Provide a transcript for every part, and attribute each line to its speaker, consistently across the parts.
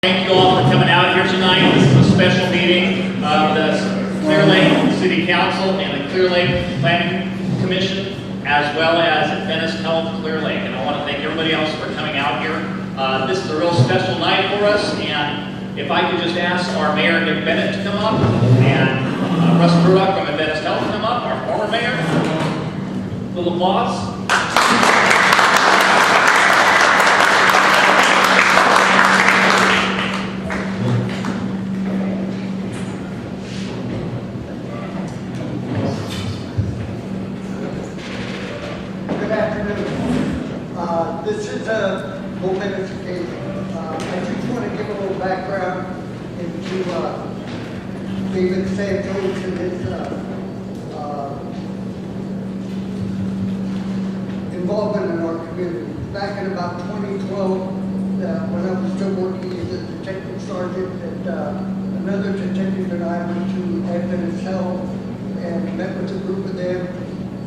Speaker 1: Thank you all for coming out here tonight. This is a special meeting of the Clearlake City Council and the Clearlake Planning Commission, as well as Adventist Health Clearlake. And I want to thank everybody else for coming out here. This is a real special night for us, and if I could just ask our Mayor Nick Bennett to come up, and Russ Burdock from Adventist Health to come up, our former mayor. A little applause.
Speaker 2: This is a momentous occasion. I just want to give a little background into David Santos and his involvement in our community. Back in about 2012, when I was still working as a detective sergeant, and another detective and I went to Adventist Health and met with a group of them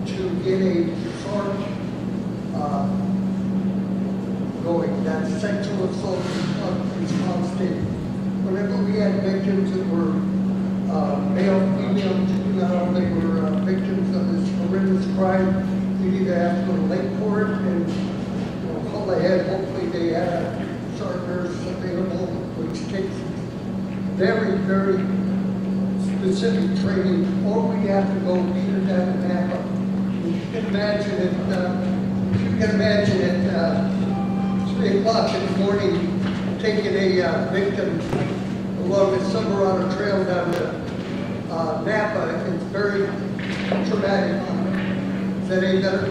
Speaker 2: to get a charge going, that sexual assault response team. Whenever we had victims that were male, female, juvenile, they were victims of this horrendous crime, we either have to go to Lake Court and all they had, hopefully they had a sharp nurse available, which takes very, very specific training, or we have to go either down to Napa. You can imagine it, 3 o'clock in the morning, taking a victim along the Silverado Trail down to Napa. It's very traumatic. Is that any better?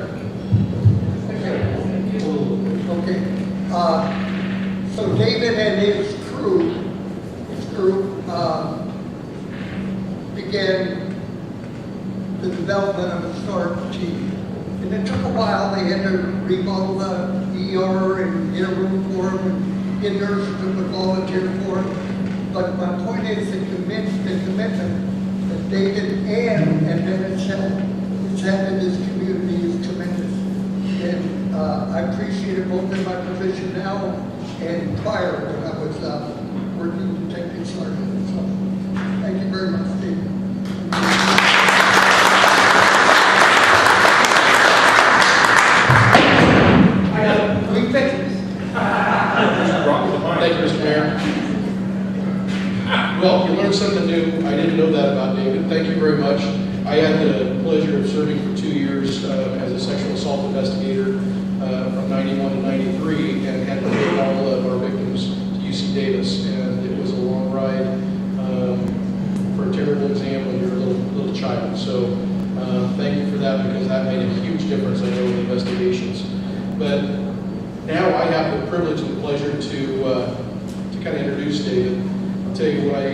Speaker 2: Okay. So David and his crew began the development of a START team. And it took a while. They had to remodel the ER and get a room for them and get nurses that would volunteer for them. But my point is the commitment that David and Adventist Health is having in this community is tremendous. And I appreciate it both in my position now and prior when I was working detective sergeant. So thank you very much, David.
Speaker 3: Thank you, Mr. Mayor. Well, you learned something new. I didn't know that about David. Thank you very much. I had the pleasure of serving for 2 years as a sexual assault investigator from 91 to 93 and had to take all of our victims to UC Davis. And it was a long ride for a terrible exam when you're a little child. So thank you for that, because that made a huge difference, I know, in investigations. But now I have the privilege and the pleasure to kind of introduce David. I'll tell you, when I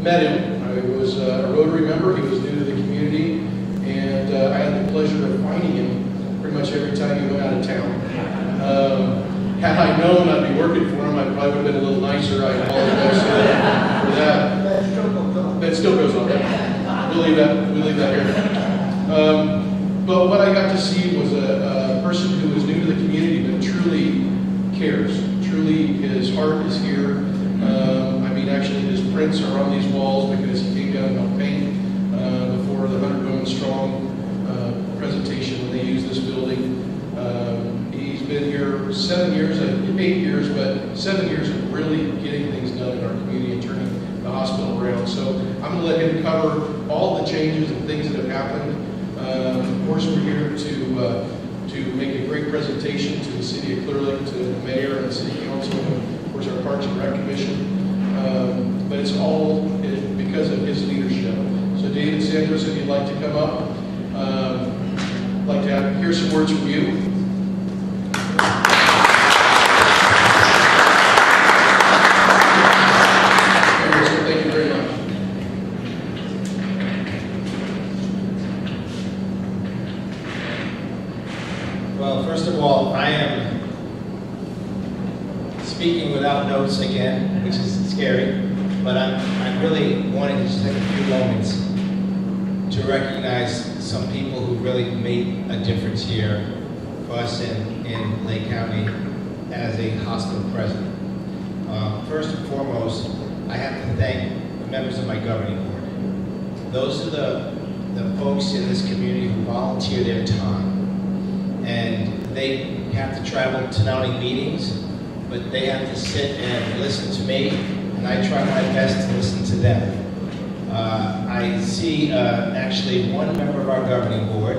Speaker 3: met him, I was a Rotary member. He was new to the community, and I had the pleasure of finding him pretty much every time he went out of town. Had I known I'd be working for him, I probably would have been a little nicer. I apologize for that. That still goes on. We'll leave that here. But what I got to see was a person who was new to the community but truly cares. Truly, his heart is here. I mean, actually, his prints are on these walls because he came down and paint before the 100 Women Strong presentation when they used this building. He's been here 7 years, 8 years, but 7 years of really getting things done in our community and turning the hospital around. So I'm going to let him cover all the changes and things that have happened. Of course, we're here to make a great presentation to the City of Clearlake, to the Mayor and the City Council, and of course our Parks and Rec Commission. But it's all because of his leadership. So David Santos, if you'd like to come up, I'd like to hear some words from you. Thank you very much.
Speaker 4: Well, first of all, I am speaking without notes again, which is scary, but I'm really wanting to just take a few moments to recognize some people who really made a difference here for us in Lake County as a hospital president. First and foremost, I have to thank the members of my governing board. Those are the folks in this community who volunteer their time. And they have to travel to not only meetings, but they have to sit and listen to me, and I try my best to listen to them. I see actually one member of our governing board,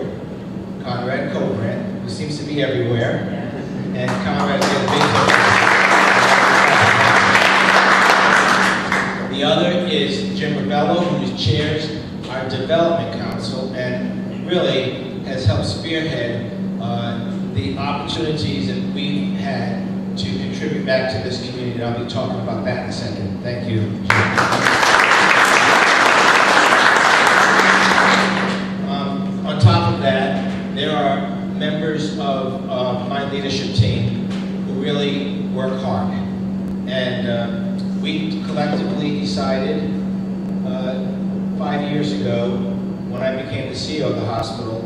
Speaker 4: Conrad Cobrand, who seems to be everywhere, and Conrad did a big The other is Jim Rebello, who chairs our Development Council and really has helped spearhead the opportunities that we've had to contribute back to this community. And I'll be talking about that in a second. Thank you, Jim. On top of that, there are members of my leadership team who really work hard. And we collectively decided 5 years ago, when I became the CEO of the hospital,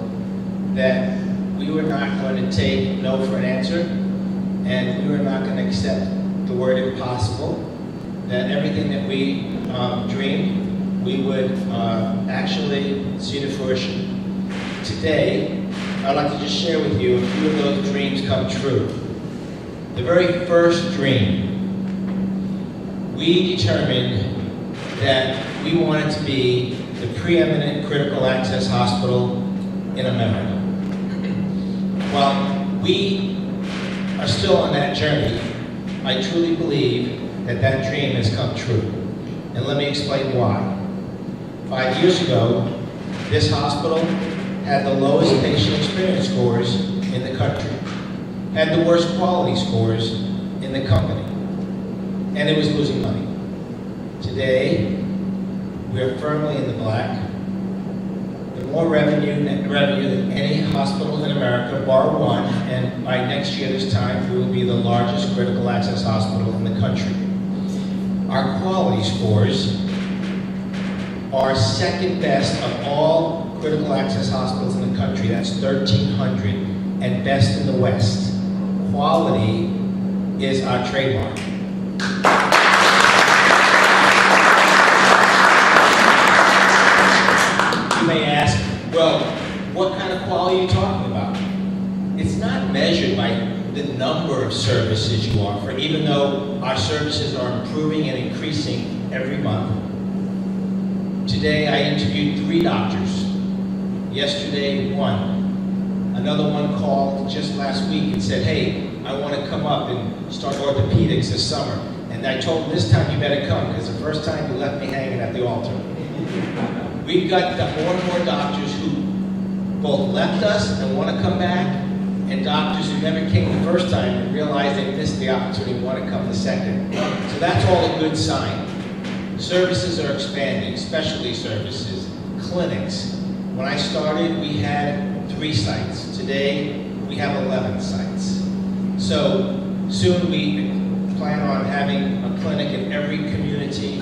Speaker 4: that we were not going to take no for an answer, and we were not going to accept the word impossible, that everything that we dreamed, we would actually see to fruition. Today, I'd like to just share with you a few of those dreams come true. The very first dream, we determined that we wanted to be the preeminent critical access hospital in America. While we are still on that journey, I truly believe that that dream has come true. And let me explain why. 5 years ago, this hospital had the lowest patient experience scores in the country, had the worst quality scores in the company, and it was losing money. Today, we're firmly in the black. The more net revenue than any hospital in America, bar one, and by next year this time, we will be the largest critical access hospital in the country. Our quality scores are second best of all critical access hospitals in the country. That's 1,300, and best in the West. Quality is our trademark. You may ask, well, what kind of quality are you talking about? It's not measured by the number of services you offer, even though our services are improving and increasing every month. Today, I interviewed 3 doctors. Yesterday, 1. Another one called just last week and said, hey, I want to come up and start orthopedics this summer. And I told him, this time you better come, because the first time you left me hanging at the altar. We've got more and more doctors who both left us and want to come back, and doctors who never came the first time and realized they missed the opportunity and want to come the second. So that's all a good sign. Services are expanding, specialty services, clinics. When I started, we had 3 sites. Today, we have 11 sites. So soon we plan on having a clinic in every community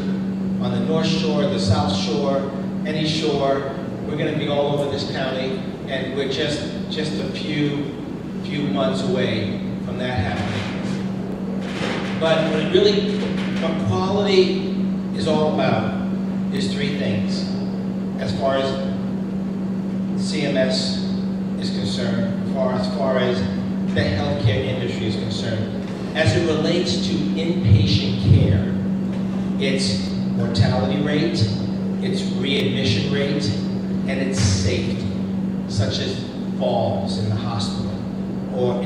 Speaker 4: on the North Shore, the South Shore, any shore. We're going to be all over this county, and we're just a few months away from that happening. But what quality is all about is 3 things. As far as CMS is concerned, as far as the healthcare industry is concerned, as it relates to inpatient care, it's mortality rate, its readmission rate, and its safety, such as falls in the hospital or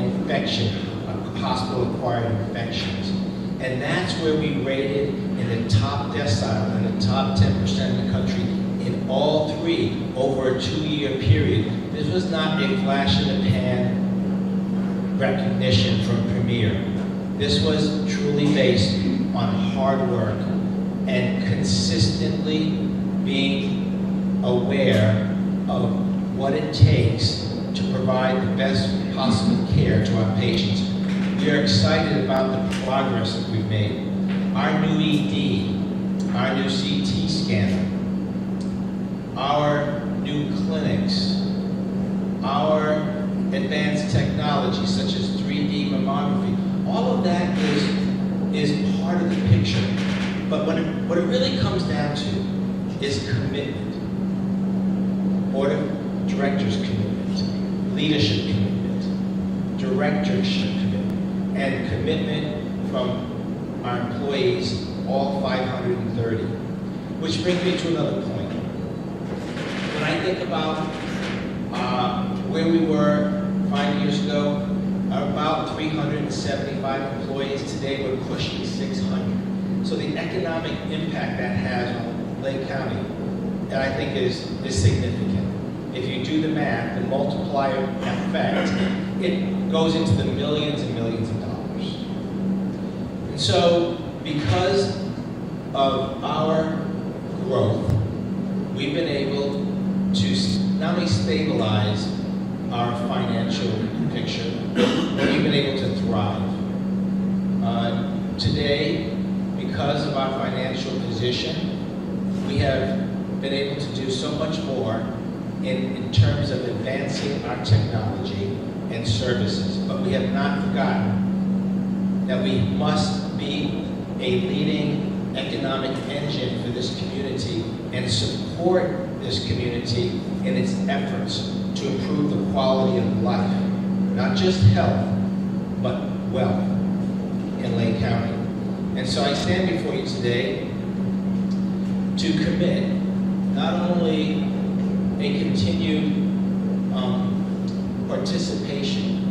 Speaker 4: hospital-acquired infections. And that's where we rated in the top decile, in the top 10% of the country, in all 3 over a 2-year period. This was not a flash-in-the-pan recognition from Premier. This was truly based on hard work and consistently being aware of what it takes to provide the best possible care to our patients. We are excited about the progress that we've made. Our new ED, our new CT scanner, our new clinics, our advanced technology such as 3D mammography, all of that is part of the picture. But what it really comes down to is commitment. Board of Directors commitment, leadership commitment, directorship commitment, and commitment from our employees, all 530. Which brings me to another point. When I think about where we were 5 years ago, about 375 employees. Today we're pushing 600. So the economic impact that has on Lake County, I think is significant. If you do the math, the multiplier effect, it goes into the millions and millions of dollars. And so because of our growth, we've been able to not only stabilize our financial picture, but we've been able to thrive. Today, because of our financial position, we have been able to do so much more in terms of advancing our technology and services. But we have not forgotten that we must be a leading economic engine for this community and support this community in its efforts to improve the quality of life, not just health, but wealth in Lake County. And so I stand before you today to commit not only a continued participation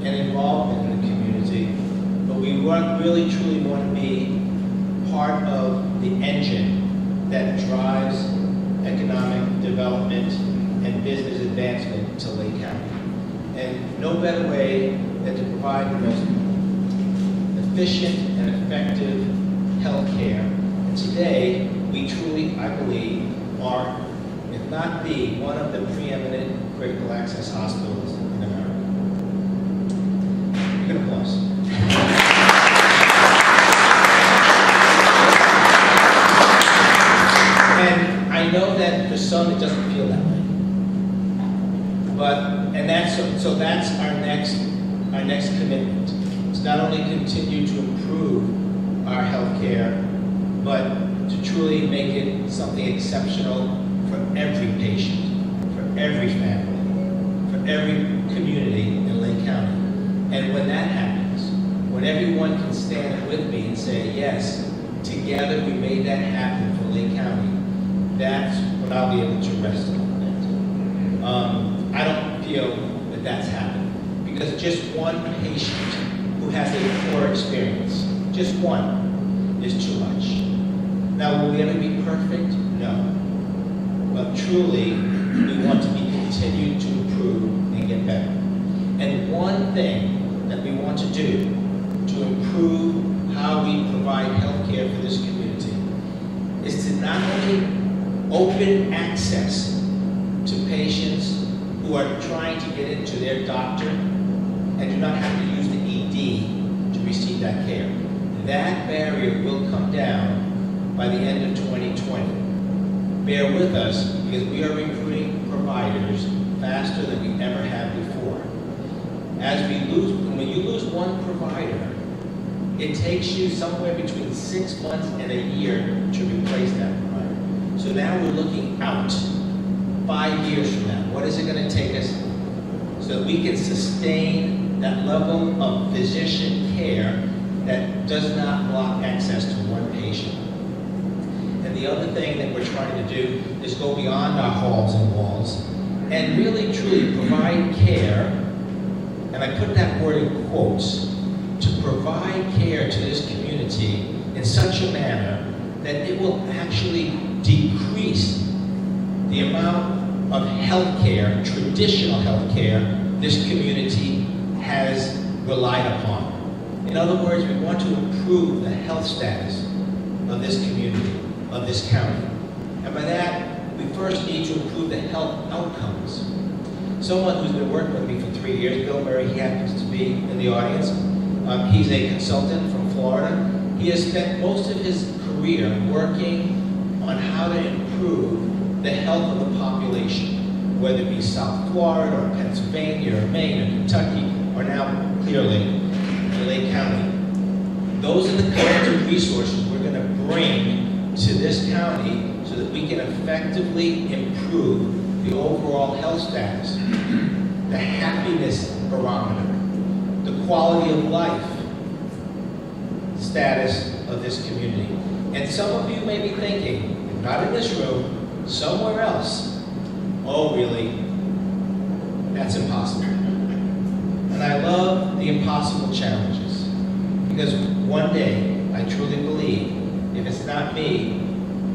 Speaker 4: and involvement in the community, but we really truly want to be part of the engine that drives economic development and business advancement to Lake County. And no better way than to provide the most efficient and effective health care. And today, we truly, I believe, are, if not the, one of the preeminent critical access hospitals in America. You can applause. And I know that for some it doesn't feel that way. So that's our next commitment. It's not only continue to improve our health care, but to truly make it something exceptional for every patient, for every family, for every community in Lake County. And when that happens, when everyone can stand with me and say, yes, together we made that happen for Lake County, that's when I'll be able to rest on it. I don't feel that that's happened, because just one patient who has a poor experience, just one, is too much. Now, will we ever be perfect? No. But truly, we want to be continued to improve and get better. And one thing that we want to do to improve how we provide health care for this community is to not only open access to patients who are trying to get into their doctor and do not have to use the ED to receive that care. That barrier will come down by the end of 2020. Bear with us, because we are recruiting providers faster than we ever have before. When you lose one provider, it takes you somewhere between 6 months and a year to replace that provider. So now we're looking out 5 years from now. What is it going to take us so that we can sustain that level of physician care that does not block access to one patient? And the other thing that we're trying to do is go beyond our halls and walls and really truly provide care, and I put that word in quotes, to provide care to this community in such a manner that it will actually decrease the amount of health care, traditional health care, this community has relied upon. In other words, we want to improve the health status of this community, of this county. And by that, we first need to improve the health outcomes. Someone who's been working with me for 3 years, Bill Murray, he happens to be in the audience. He's a consultant from Florida. He has spent most of his career working on how to improve the health of the population, whether it be South Florida or Pennsylvania or Maine or Kentucky or now Clearlake in Lake County. Those are the kinds of resources we're going to bring to this county so that we can effectively improve the overall health status, the happiness barometer, the quality of life status of this community. And some of you may be thinking, not in this room, somewhere else, oh really, that's impossible. And I love the impossible challenges, because one day, I truly believe, if it's not me,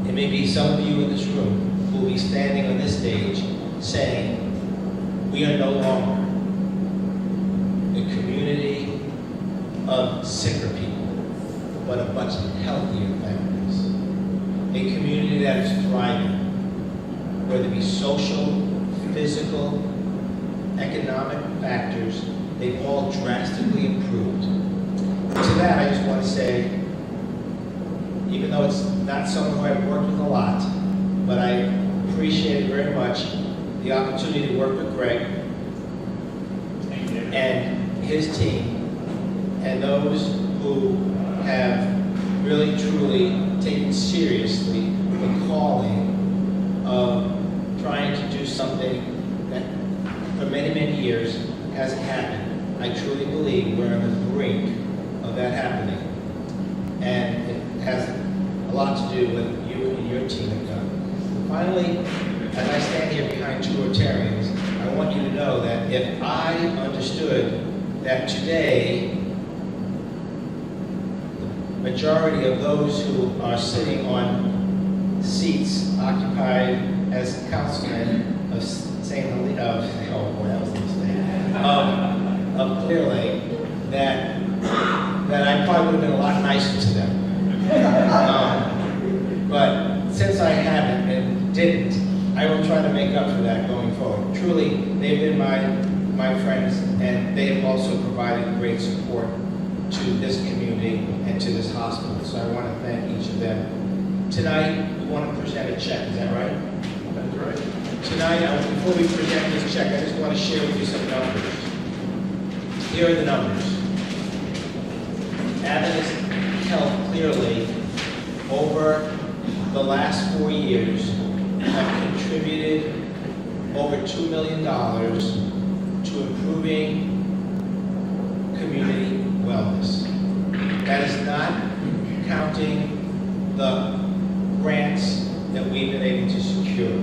Speaker 4: it may be some of you in this room who will be standing on this stage saying, we are no longer a community of sicker people, but a much healthier families. A community that is thriving, whether it be social, physical, economic factors, they've all drastically improved. To that, I just want to say, even though it's not someone who I've worked with a lot, but I appreciate very much the opportunity to work with Greg and his team, and those who have really truly taken seriously the calling of trying to do something that for many, many years hasn't happened. I truly believe we're on the brink of that happening. And it has a lot to do with you and your team have done. Finally, as I stand here behind two Rotarians, I want you to know that if I understood that today, the majority of those who are sitting on seats occupied as councilmen of of Clearlake, that I probably would have been a lot nicer to them. But since I haven't and didn't, I will try to make up for that going forward. Truly, they've been my friends, and they have also provided great support to this community and to this hospital. So I want to thank each of them. Tonight, we want to present a check. Is that right? That's right. Tonight, before we present this check, I just want to share with you some numbers. Here are the numbers. Adventist Health Clearlake, over the last 4 years, have contributed over $2 million to improving community wellness. That is not counting the grants that we've been able to secure.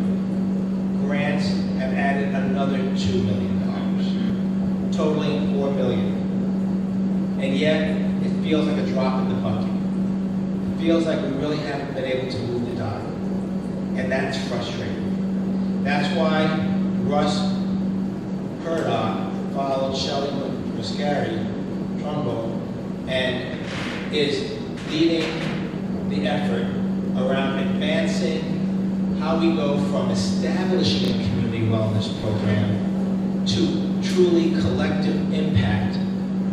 Speaker 4: Grants have added another $2 million, totaling $4 million. And yet, it feels like a drop in the bucket. It feels like we really haven't been able to move the dial. And that's frustrating. That's why Russ Purdock followed Shelley Muscari, Trumbo, and is leading the effort around advancing how we go from establishing a community wellness program to truly collective impact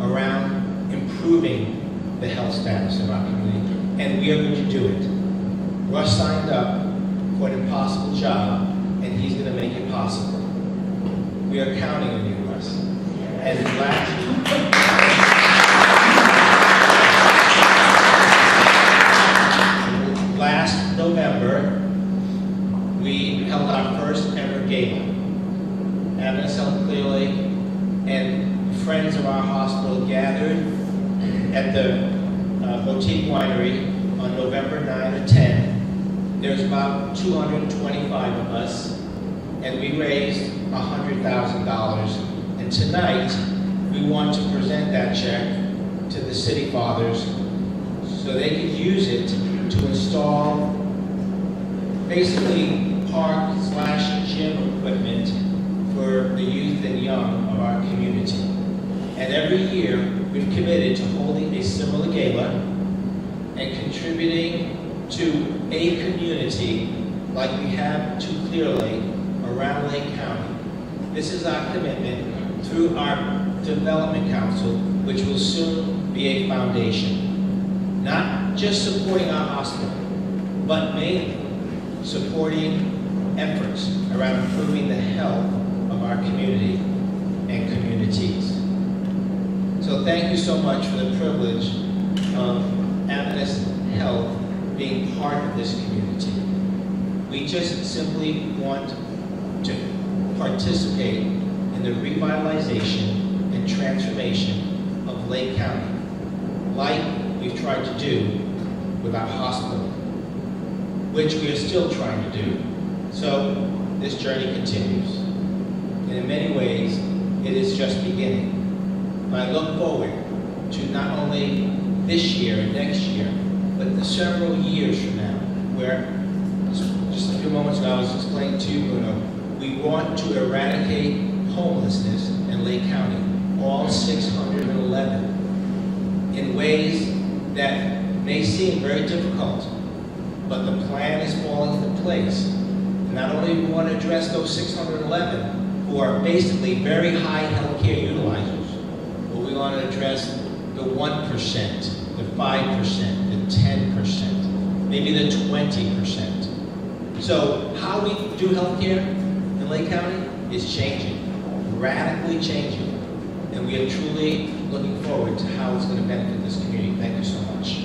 Speaker 4: around improving the health status of our community. And we are going to do it. Russ signed up for an impossible job, and he's going to make it possible. We are counting on you, Russ. And last November, we held our first ever gala. Adventist Health Clearlake and friends of our hospital gathered at the Boutique Winery on November 9 or 10. There's about 225 of us, and we raised $100,000. And tonight, we want to present that check to the City Fathers so they can use it to install basically park/gym equipment for the youth and young of our community. And every year, we've committed to holding a similar gala and contributing to a community like we have to Clearlake around Lake County. This is our commitment through our Development Council, which will soon be a foundation. Not just supporting our hospital, but mainly supporting efforts around improving the health of our community and communities. So thank you so much for the privilege of Adventist Health being part of this community. We just simply want to participate in the revitalization and transformation of Lake County, like we've tried to do with our hospital, which we are still trying to do. So this journey continues. And in many ways, it is just beginning. But I look forward to not only this year and next year, but the several years from now, where just a few moments ago I was explaining to you, Bruno, we want to eradicate homelessness in Lake County, all 611, in ways that may seem very difficult, but the plan is falling into place. And not only do we want to address those 611 who are basically very high healthcare utilizers, but we want to address the 1%, the 5%, the 10%, maybe the 20%. So how we do healthcare in Lake County is changing, radically changing. And we are truly looking forward to how it's going to benefit this community. Thank you so much.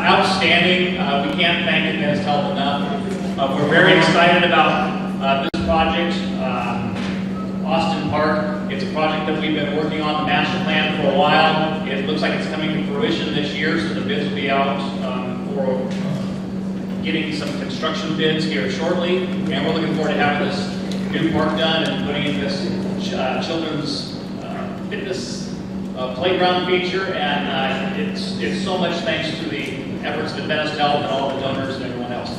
Speaker 1: Outstanding. We can't thank Adventist Health enough. We're very excited about this project, Austin Park. It's a project that we've been working on the master plan for a while. It looks like it's coming to fruition this year, so the bids will be out for getting some construction bids here shortly. And we're looking forward to having this new park done and putting in this children's fitness playground feature, and it's so much thanks to the efforts of Adventist Health and all the donors and everyone else.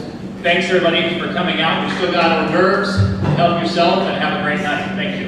Speaker 1: Thanks everybody for coming out. We still got hors d'oeuvres. Help yourself and have a great night. Thank you.